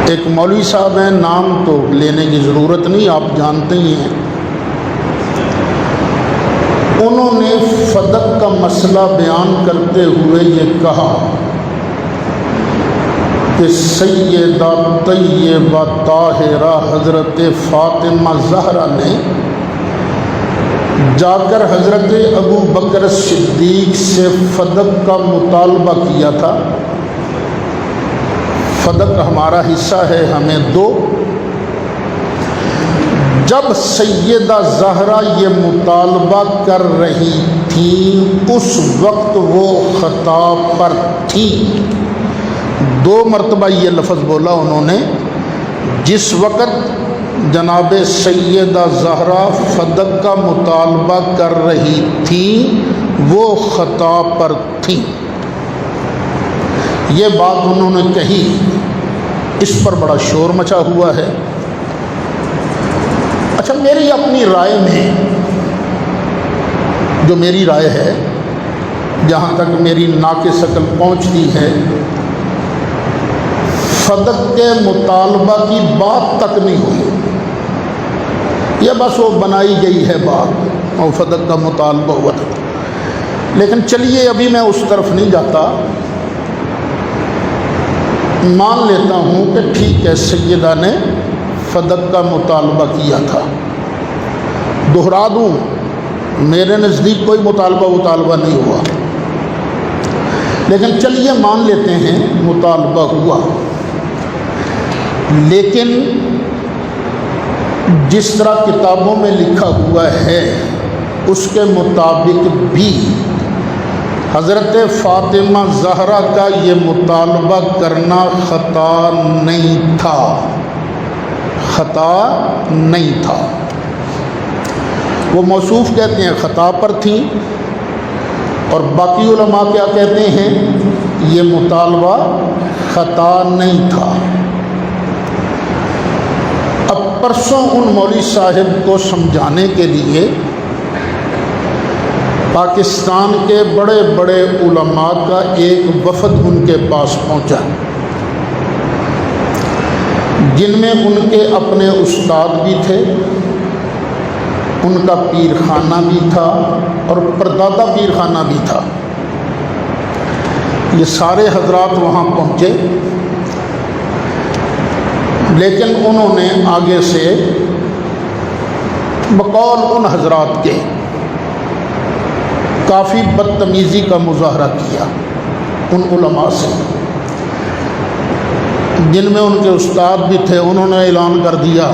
ایک مولوی صاحب ہیں، نام تو لینے کی ضرورت نہیں، آپ جانتے ہی ہیں، انہوں نے فدق کا مسئلہ بیان کرتے ہوئے یہ کہا کہ سیدہ طیبہ طاہرہ حضرت فاطمہ زہرا نے جا کر حضرت ابو بکر صدیق سے فدق کا مطالبہ کیا تھا، فدق ہمارا حصہ ہے، ہمیں دو۔ جب سیدہ زہرا یہ مطالبہ کر رہی تھیں اس وقت وہ خطا پر تھیں۔ 2 مرتبہ یہ لفظ بولا انہوں نے، جس وقت جناب سیدہ زہرا فدق کا مطالبہ کر رہی تھیں وہ خطا پر تھیں۔ یہ بات انہوں نے کہی، اس پر بڑا شور مچا ہوا ہے۔ اچھا، میری اپنی رائے میں، جو میری رائے ہے، جہاں تک میری ناقص عقل پہنچتی ہے، فدق کے مطالبہ کی بات تک نہیں ہوئی، یہ بس وہ بنائی گئی ہے بات، اور فدق کا مطالبہ ہوا تھا۔ لیکن چلیے ابھی میں اس طرف نہیں جاتا، مان لیتا ہوں کہ ٹھیک ہے سیدہ نے فدق کا مطالبہ کیا تھا۔ دہرا دوں، میرے نزدیک کوئی مطالبہ نہیں ہوا، لیکن چلیے مان لیتے ہیں مطالبہ ہوا۔ لیکن جس طرح کتابوں میں لکھا ہوا ہے اس کے مطابق بھی حضرت فاطمہ زہرا کا یہ مطالبہ کرنا خطا نہیں تھا، خطا نہیں تھا۔ وہ موصوف کہتے ہیں خطا پر تھیں، اور باقی علماء کیا کہتے ہیں، یہ مطالبہ خطا نہیں تھا۔ اب پرسوں ان مولوی صاحب کو سمجھانے کے لیے پاکستان کے بڑے بڑے علماء کا ایک وفد ان کے پاس پہنچا، جن میں ان کے اپنے استاد بھی تھے، ان کا پیر خانہ بھی تھا، اور پردادا پیر خانہ بھی تھا۔ یہ سارے حضرات وہاں پہنچے، لیکن انہوں نے آگے سے بقول ان حضرات کے کافی بدتمیزی کا مظاہرہ کیا ان علماء سے، جن میں ان کے استاد بھی تھے۔ انہوں نے اعلان کر دیا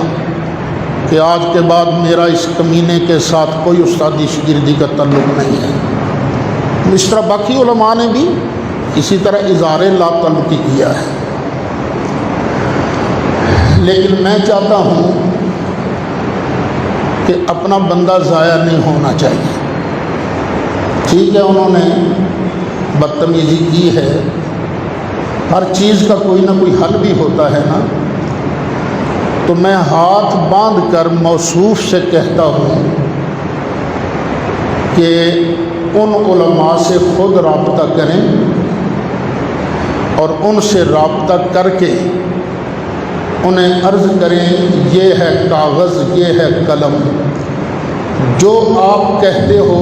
کہ آج کے بعد میرا اس کمینے کے ساتھ کوئی استادی شاگردی کا تعلق نہیں ہے۔ اس طرح باقی علماء نے بھی اسی طرح اظہار لا تعلقی کیا ہے۔ لیکن میں چاہتا ہوں کہ اپنا بندہ ضائع نہیں ہونا چاہیے۔ ٹھیک ہے، انہوں نے بدتمیزی کی ہے، ہر چیز کا کوئی نہ کوئی حل بھی ہوتا ہے نا، تو میں ہاتھ باندھ کر موصوف سے کہتا ہوں کہ ان علماء سے خود رابطہ کریں، اور ان سے رابطہ کر کے انہیں عرض کریں یہ ہے کاغذ، یہ ہے قلم، جو آپ کہتے ہو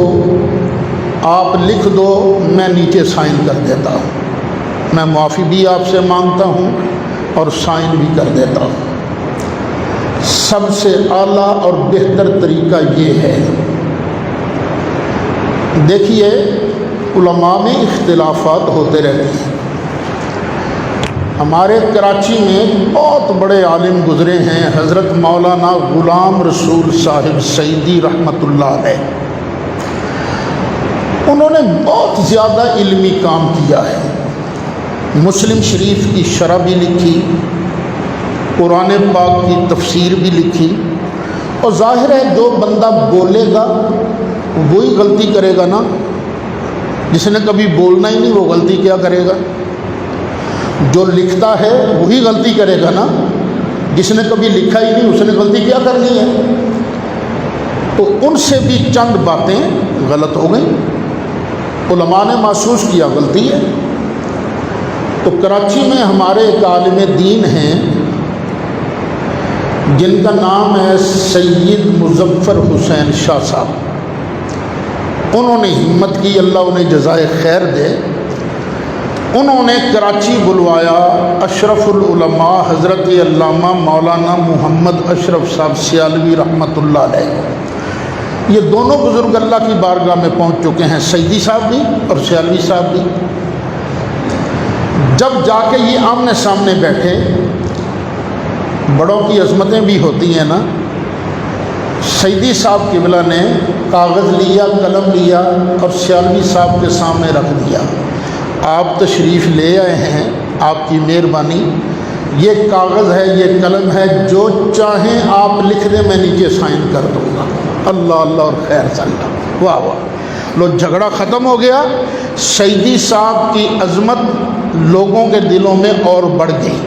آپ لکھ دو، میں نیچے سائن کر دیتا ہوں۔ میں معافی بھی آپ سے مانگتا ہوں اور سائن بھی کر دیتا ہوں۔ سب سے اعلیٰ اور بہتر طریقہ یہ ہے، دیکھیے علماء میں اختلافات ہوتے رہتے ہیں۔ ہمارے کراچی میں بہت بڑے عالم گزرے ہیں، حضرت مولانا غلام رسول صاحب سعیدی رحمۃ اللہ علیہ، انہوں نے بہت زیادہ علمی کام کیا ہے۔ مسلم شریف کی شرح بھی لکھی، قرآن پاک کی تفسیر بھی لکھی، اور ظاہر ہے جو بندہ بولے گا وہی غلطی کرے گا نا، جس نے کبھی بولنا ہی نہیں وہ غلطی کیا کرے گا؟ جو لکھتا ہے وہی غلطی کرے گا نا، جس نے کبھی لکھا ہی نہیں اس نے غلطی کیا کرنی ہے؟ تو ان سے بھی چند باتیں غلط ہو گئیں، علماء نے محسوس کیا غلطی ہے۔ تو کراچی میں ہمارے ایک عالم دین ہیں جن کا نام ہے سید مظفر حسین شاہ صاحب، انہوں نے ہمت کی، اللہ انہیں جزائے خیر دے۔ انہوں نے کراچی بلوایا اشرف العلماء حضرت علامہ مولانا محمد اشرف صاحب سیالوی رحمۃ اللہ علیہ۔ یہ دونوں بزرگ اللہ کی بارگاہ میں پہنچ چکے ہیں، سیدی صاحب بھی اور سیالوی صاحب بھی۔ جب جا کے یہ آمنے سامنے بیٹھے، بڑوں کی عظمتیں بھی ہوتی ہیں نا، سیدی صاحب قبلہ نے کاغذ لیا، قلم لیا اور سیالوی صاحب کے سامنے رکھ دیا، آپ تشریف لے آئے ہیں، آپ کی مہربانی، یہ کاغذ ہے، یہ قلم ہے، جو چاہیں آپ لکھ دیں، میں نیچے سائن کر دوں گا۔ اللہ اللہ اور خیر صلی اللہ، واہ واہ، لو جھگڑا ختم ہو گیا۔ سیدی صاحب کی عظمت لوگوں کے دلوں میں اور بڑھ گئی۔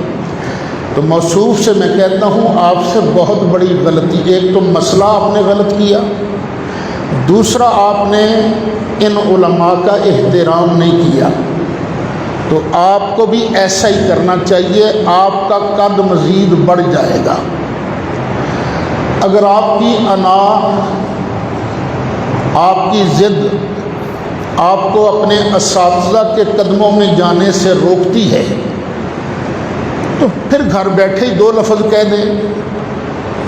تو موصوف سے میں کہتا ہوں آپ سے بہت بڑی غلطی، ایک تو مسئلہ آپ نے غلط کیا، دوسرا آپ نے ان علماء کا احترام نہیں کیا۔ تو آپ کو بھی ایسا ہی کرنا چاہیے، آپ کا قد مزید بڑھ جائے گا۔ اگر آپ کی انا، آپ کی ضد آپ کو اپنے اساتذہ کے قدموں میں جانے سے روکتی ہے، تو پھر گھر بیٹھے ہی دو لفظ کہہ دیں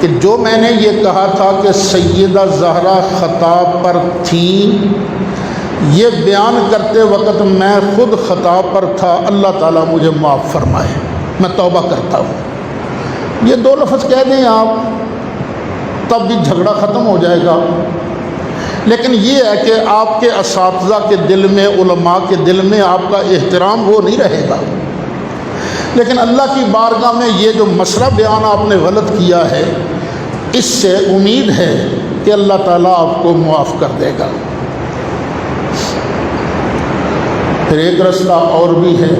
کہ جو میں نے یہ کہا تھا کہ سیدہ زہرا خطا پر تھیں، یہ بیان کرتے وقت میں خود خطا پر تھا، اللہ تعالیٰ مجھے معاف فرمائے، میں توبہ کرتا ہوں۔ یہ دو لفظ کہہ دیں آپ، تب بھی جھگڑا ختم ہو جائے گا۔ لیکن یہ ہے کہ آپ کے اساتذہ کے دل میں، علماء کے دل میں آپ کا احترام وہ نہیں رہے گا۔ لیکن اللہ کی بارگاہ میں یہ جو مسئلہ بیان آپ نے غلط کیا ہے، اس سے امید ہے کہ اللہ تعالیٰ آپ کو معاف کر دے گا۔ پھر ایک رستہ اور بھی ہے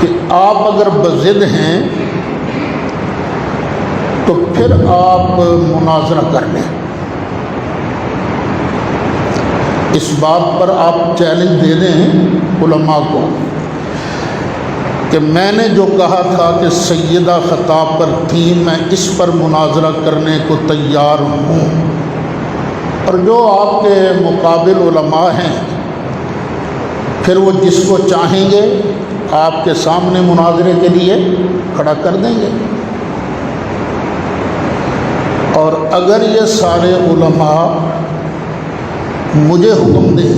کہ آپ اگر بضد ہیں تو پھر آپ مناظرہ کر لیں، اس بات پر آپ چیلنج دے دیں علماء کو کہ میں نے جو کہا تھا کہ سیدہ خطا پر تھی، میں اس پر مناظرہ کرنے کو تیار ہوں، اور جو آپ کے مقابل علماء ہیں پھر وہ جس کو چاہیں گے آپ کے سامنے مناظرے کے لیے کھڑا کر دیں گے۔ اور اگر یہ سارے علماء مجھے حکم دیں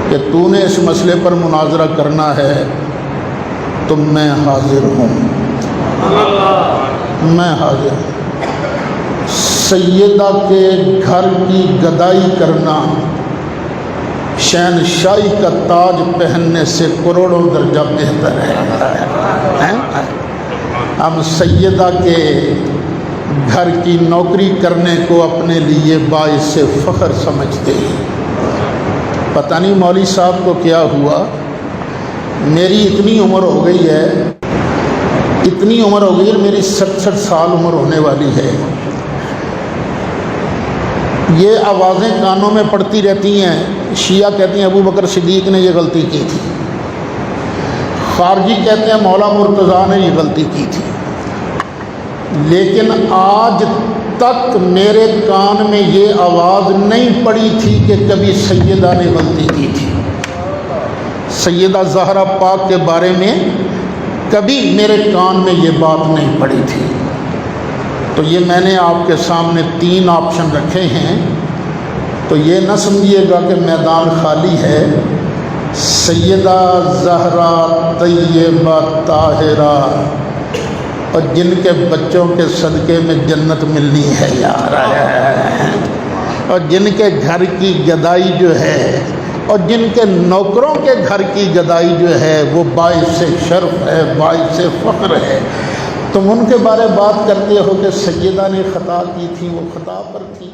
کہ تو نے اس مسئلے پر مناظرہ کرنا ہے تو میں حاضر ہوں، میں حاضر ہوں۔ سیدہ کے گھر کی گدائی کرنا شہنشاہی کا تاج پہننے سے کروڑوں درجہ بہتر ہے۔ ہم سیدہ کے گھر کی نوکری کرنے کو اپنے لیے باعث فخر سمجھتے ہیں۔ پتہ نہیں مولوی صاحب کو کیا ہوا، میری اتنی عمر ہو گئی ہے، اتنی عمر ہو گئی ہے، میری 67 سال عمر ہونے والی ہے، یہ آوازیں کانوں میں پڑتی رہتی ہیں۔ شیعہ کہتے ہیں ابو بکر صدیق نے یہ غلطی کی تھی، خارجی کہتے ہیں مولا مرتضیٰ نے یہ غلطی کی تھی، لیکن آج تک میرے کان میں یہ آواز نہیں پڑی تھی کہ کبھی سیدہ نے غلطی کی تھی۔ سیدہ زہرا پاک کے بارے میں کبھی میرے کان میں یہ بات نہیں پڑی تھی۔ تو یہ میں نے آپ کے سامنے 3 آپشن رکھے ہیں، تو یہ نہ سمجھیے گا کہ میدان خالی ہے۔ سیدہ زہرا طیبہ طاہرہ، اور جن کے بچوں کے صدقے میں جنت ملنی ہے یار، اور جن کے گھر کی گدائی جو ہے، اور جن کے نوکروں کے گھر کی گدائی جو ہے وہ باعث شرف ہے، باعث فخر ہے، تم ان کے بارے بات کرتے ہو کہ سیدہ نے خطا کی تھی، وہ خطا پر تھی۔